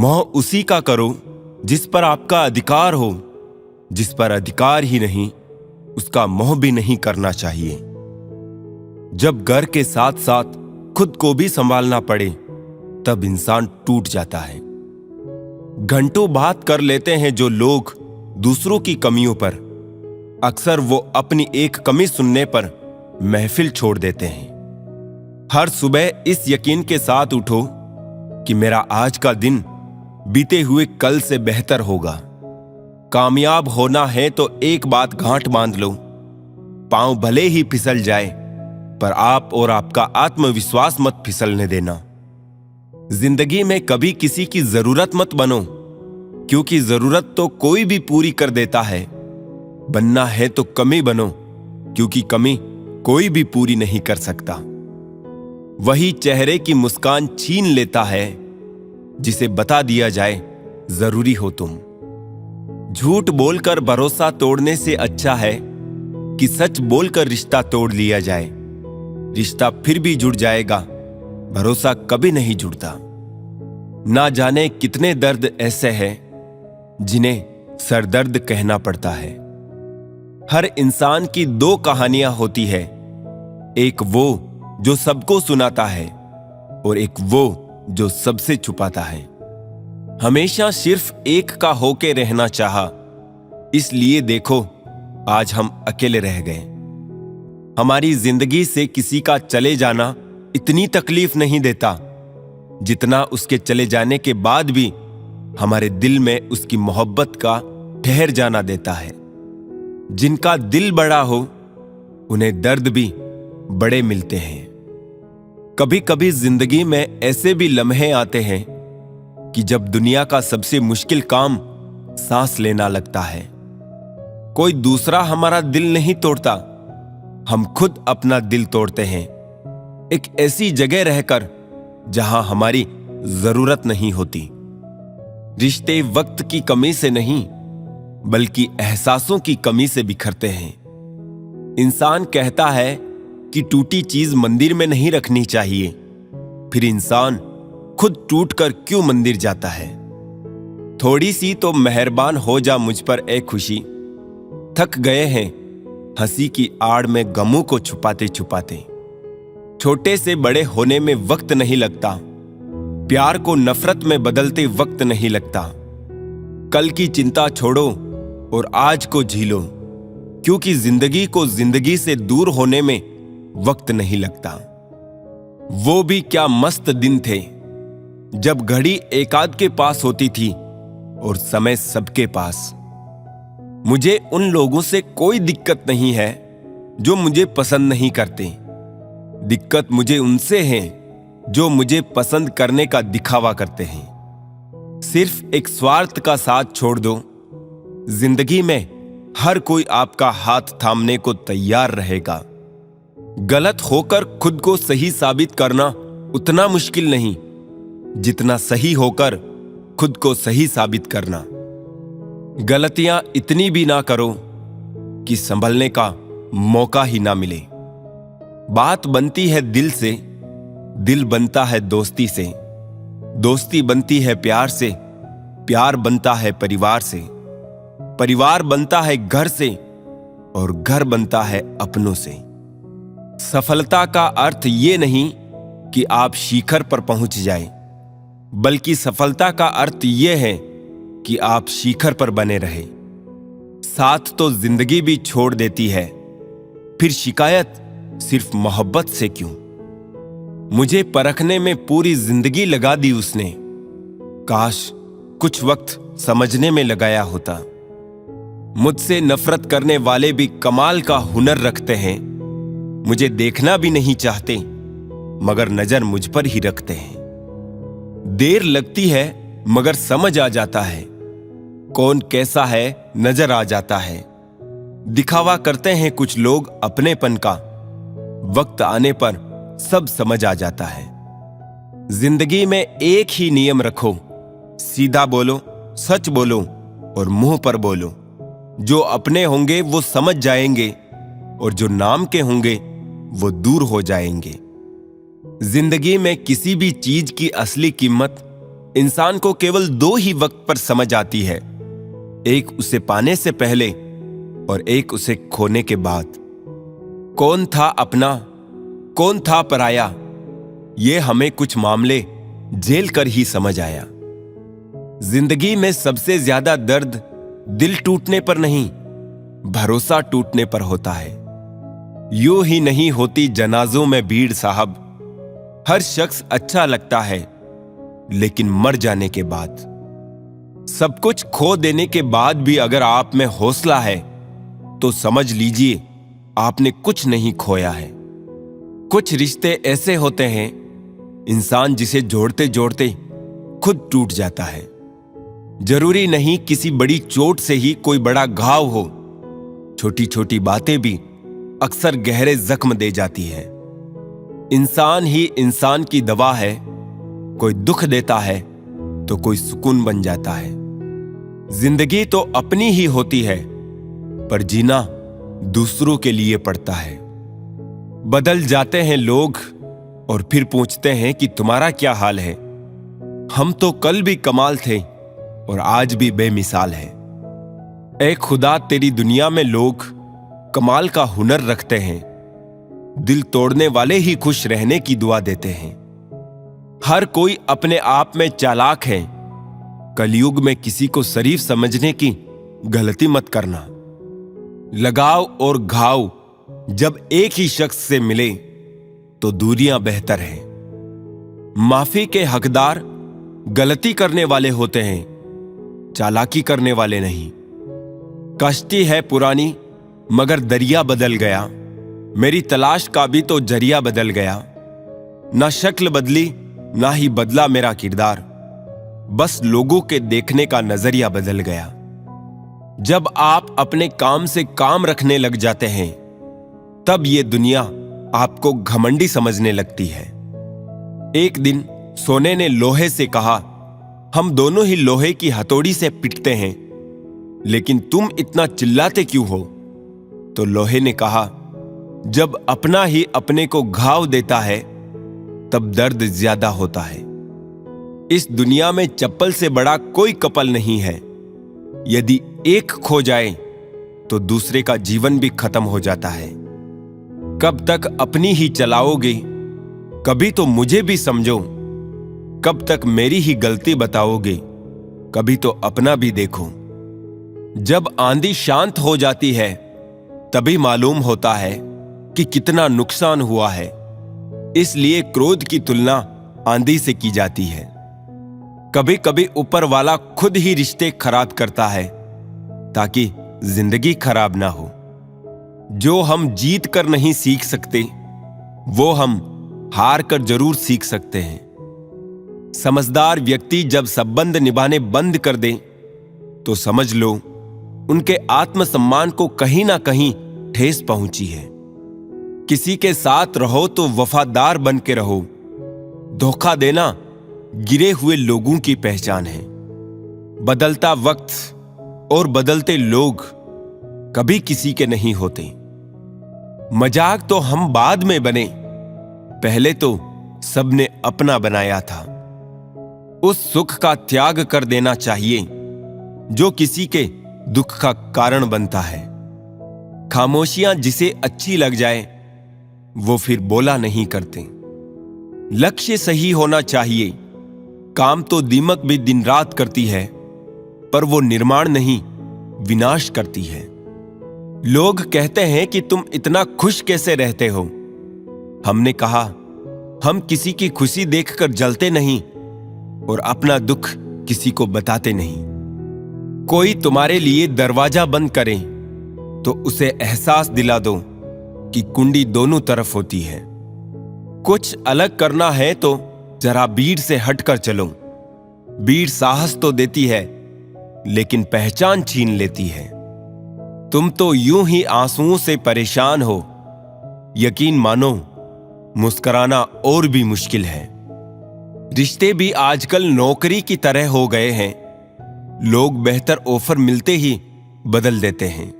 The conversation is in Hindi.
मोह उसी का करो जिस पर आपका अधिकार हो। जिस पर अधिकार ही नहीं, उसका मोह भी नहीं करना चाहिए। जब घर के साथ साथ खुद को भी संभालना पड़े, तब इंसान टूट जाता है। घंटों बात कर लेते हैं जो लोग दूसरों की कमियों पर, अक्सर वो अपनी एक कमी सुनने पर महफिल छोड़ देते हैं। हर सुबह इस यकीन के साथ उठो कि मेरा आज का दिन बीते हुए कल से बेहतर होगा। कामयाब होना है तो एक बात गांठ बांध लो, पांव भले ही फिसल जाए, पर आप और आपका आत्मविश्वास मत फिसलने देना। जिंदगी में कभी किसी की जरूरत मत बनो, क्योंकि जरूरत तो कोई भी पूरी कर देता है। बनना है तो कमी बनो, क्योंकि कमी कोई भी पूरी नहीं कर सकता। वही चेहरे की मुस्कान छीन लेता है जिसे बता दिया जाए जरूरी हो तुम। झूठ बोलकर भरोसा तोड़ने से अच्छा है कि सच बोलकर रिश्ता तोड़ लिया जाए। रिश्ता फिर भी जुड़ जाएगा, भरोसा कभी नहीं जुड़ता। ना जाने कितने दर्द ऐसे हैं जिन्हें सरदर्द कहना पड़ता है। हर इंसान की दो कहानियां होती है, एक वो जो सबको सुनाता है और एक वो जो सबसे छुपाता है। हमेशा सिर्फ एक का होके रहना चाहा, इसलिए देखो आज हम अकेले रह गए। हमारी जिंदगी से किसी का चले जाना इतनी तकलीफ नहीं देता जितना उसके चले जाने के बाद भी हमारे दिल में उसकी मोहब्बत का ठहर जाना देता है। जिनका दिल बड़ा हो उन्हें दर्द भी बड़े मिलते हैं। कभी कभी जिंदगी में ऐसे भी लम्हे आते हैं कि जब दुनिया का सबसे मुश्किल काम सांस लेना लगता है। कोई दूसरा हमारा दिल नहीं तोड़ता, हम खुद अपना दिल तोड़ते हैं, एक ऐसी जगह रहकर जहां हमारी जरूरत नहीं होती। रिश्ते वक्त की कमी से नहीं, बल्कि एहसासों की कमी से बिखरते हैं। इंसान कहता है कि टूटी चीज मंदिर में नहीं रखनी चाहिए, फिर इंसान खुद टूटकर क्यों मंदिर जाता है। थोड़ी सी तो मेहरबान हो जा मुझ पर ए खुशी, थक गए हैं हंसी की आड़ में गमों को छुपाते छुपाते। छोटे से बड़े होने में वक्त नहीं लगता, प्यार को नफरत में बदलते वक्त नहीं लगता। कल की चिंता छोड़ो और आज को झीलो, क्योंकि जिंदगी को जिंदगी से दूर होने में वक्त नहीं लगता। वो भी क्या मस्त दिन थे जब घड़ी एकाध के पास होती थी और समय सबके पास। मुझे उन लोगों से कोई दिक्कत नहीं है जो मुझे पसंद नहीं करते। दिक्कत मुझे उनसे है जो मुझे पसंद करने का दिखावा करते हैं। सिर्फ एक स्वार्थ का साथ छोड़ दो, जिंदगी में हर कोई आपका हाथ थामने को तैयार रहेगा। गलत होकर खुद को सही साबित करना उतना मुश्किल नहीं जितना सही होकर खुद को सही साबित करना। गलतियां इतनी भी ना करो कि संभलने का मौका ही ना मिले। बात बनती है दिल से, दिल बनता है दोस्ती से, दोस्ती बनती है प्यार से, प्यार बनता है परिवार से, परिवार बनता है घर से और घर बनता है अपनों से। सफलता का अर्थ ये नहीं कि आप शिखर पर पहुंच जाएं, बल्कि सफलता का अर्थ ये है कि आप शिखर पर बने रहे। साथ तो जिंदगी भी छोड़ देती है, फिर शिकायत सिर्फ मोहब्बत से क्यों। मुझे परखने में पूरी जिंदगी लगा दी उसने, काश कुछ वक्त समझने में लगाया होता। मुझसे नफरत करने वाले भी कमाल का हुनर रखते हैं। मुझे देखना भी नहीं चाहते, मगर नजर मुझ पर ही रखते हैं। देर लगती है मगर समझ आ जाता है, कौन कैसा है नजर आ जाता है। दिखावा करते हैं कुछ लोग अपनेपन का, वक्त आने पर सब समझ आ जाता है। जिंदगी में एक ही नियम रखो, सीधा बोलो, सच बोलो और मुंह पर बोलो। जो अपने होंगे वो समझ जाएंगे और जो नाम के होंगे वो दूर हो जाएंगे। जिंदगी में किसी भी चीज की असली कीमत इंसान को केवल दो ही वक्त पर समझ आती है, एक उसे पाने से पहले और एक उसे खोने के बाद। कौन था अपना, कौन था पराया, ये हमें कुछ मामले झेल कर ही समझ आया। जिंदगी में सबसे ज्यादा दर्द दिल टूटने पर नहीं, भरोसा टूटने पर होता है। यूं ही नहीं होती जनाजों में भीड़ साहब, हर शख्स अच्छा लगता है लेकिन मर जाने के बाद। सब कुछ खो देने के बाद भी अगर आप में हौसला है तो समझ लीजिए आपने कुछ नहीं खोया है। कुछ रिश्ते ऐसे होते हैं, इंसान जिसे जोड़ते जोड़ते खुद टूट जाता है। जरूरी नहीं किसी बड़ी चोट से ही कोई बड़ा घाव हो, छोटी छोटी बातें भी अक्सर गहरे जख्म दे जाती है। इंसान ही इंसान की दवा है, कोई दुख देता है तो कोई सुकून बन जाता है। जिंदगी तो अपनी ही होती है, पर जीना दूसरों के लिए पड़ता है। बदल जाते हैं लोग और फिर पूछते हैं कि तुम्हारा क्या हाल है। हम तो कल भी कमाल थे और आज भी बेमिसाल है। ऐ खुदा तेरी दुनिया में लोग कमाल का हुनर रखते हैं, दिल तोड़ने वाले ही खुश रहने की दुआ देते हैं। हर कोई अपने आप में चालाक है, कलयुग में किसी को शरीफ समझने की गलती मत करना। लगाव और घाव जब एक ही शख्स से मिले तो दूरियां बेहतर है। माफी के हकदार गलती करने वाले होते हैं, चालाकी करने वाले नहीं। कश्ती है पुरानी मगर दरिया बदल गया, मेरी तलाश का भी तो जरिया बदल गया। ना शक्ल बदली ना ही बदला मेरा किरदार, बस लोगों के देखने का नजरिया बदल गया। जब आप अपने काम से काम रखने लग जाते हैं तब ये दुनिया आपको घमंडी समझने लगती है। एक दिन सोने ने लोहे से कहा, हम दोनों ही लोहे की हथौड़ी से पिटते हैं, लेकिन तुम इतना चिल्लाते क्यों हो? तो लोहे ने कहा, जब अपना ही अपने को घाव देता है तब दर्द ज्यादा होता है। इस दुनिया में चप्पल से बड़ा कोई कपल नहीं है। यदि एक खो जाए तो दूसरे का जीवन भी खत्म हो जाता है। कब तक अपनी ही चलाओगे? कभी तो मुझे भी समझो। कब तक मेरी ही गलती बताओगे? कभी तो अपना भी देखो। जब आंधी शांत हो जाती है तभी मालूम होता है कि कितना नुकसान हुआ है। इसलिए क्रोध की तुलना आंधी से की जाती है। कभी कभी ऊपर वाला खुद ही रिश्ते खराब करता है ताकि जिंदगी खराब ना हो। जो हम जीत कर नहीं सीख सकते वो हम हार कर जरूर सीख सकते हैं। समझदार व्यक्ति जब संबंध निभाने बंद कर दे तो समझ लो उनके आत्मसम्मान को कहीं ना कहीं ठेस पहुंची है। किसी के साथ रहो तो वफादार बन के रहो। धोखा देना गिरे हुए लोगों की पहचान है। बदलता वक्त और बदलते लोग कभी किसी के नहीं होते। मजाक तो हम बाद में बने, पहले तो सबने अपना बनाया था। उस सुख का त्याग कर देना चाहिए जो किसी के दुख का कारण बनता है। खामोशियां जिसे अच्छी लग जाए वो फिर बोला नहीं करते। लक्ष्य सही होना चाहिए। काम तो दीमक भी दिन रात करती है, पर वो निर्माण नहीं विनाश करती है। लोग कहते हैं कि तुम इतना खुश कैसे रहते हो? हमने कहा, हम किसी की खुशी देखकर जलते नहीं और अपना दुख किसी को बताते नहीं। कोई तुम्हारे लिए दरवाजा बंद करे तो उसे एहसास दिला दो कि कुंडी दोनों तरफ होती है। कुछ अलग करना है तो जरा भीड़ से हटकर चलो। भीड़ साहस तो देती है लेकिन पहचान छीन लेती है। तुम तो यूं ही आंसुओं से परेशान हो। यकीन मानो मुस्कुराना और भी मुश्किल है। रिश्ते भी आजकल नौकरी की तरह हो गए हैं। लोग बेहतर ऑफर मिलते ही बदल देते हैं।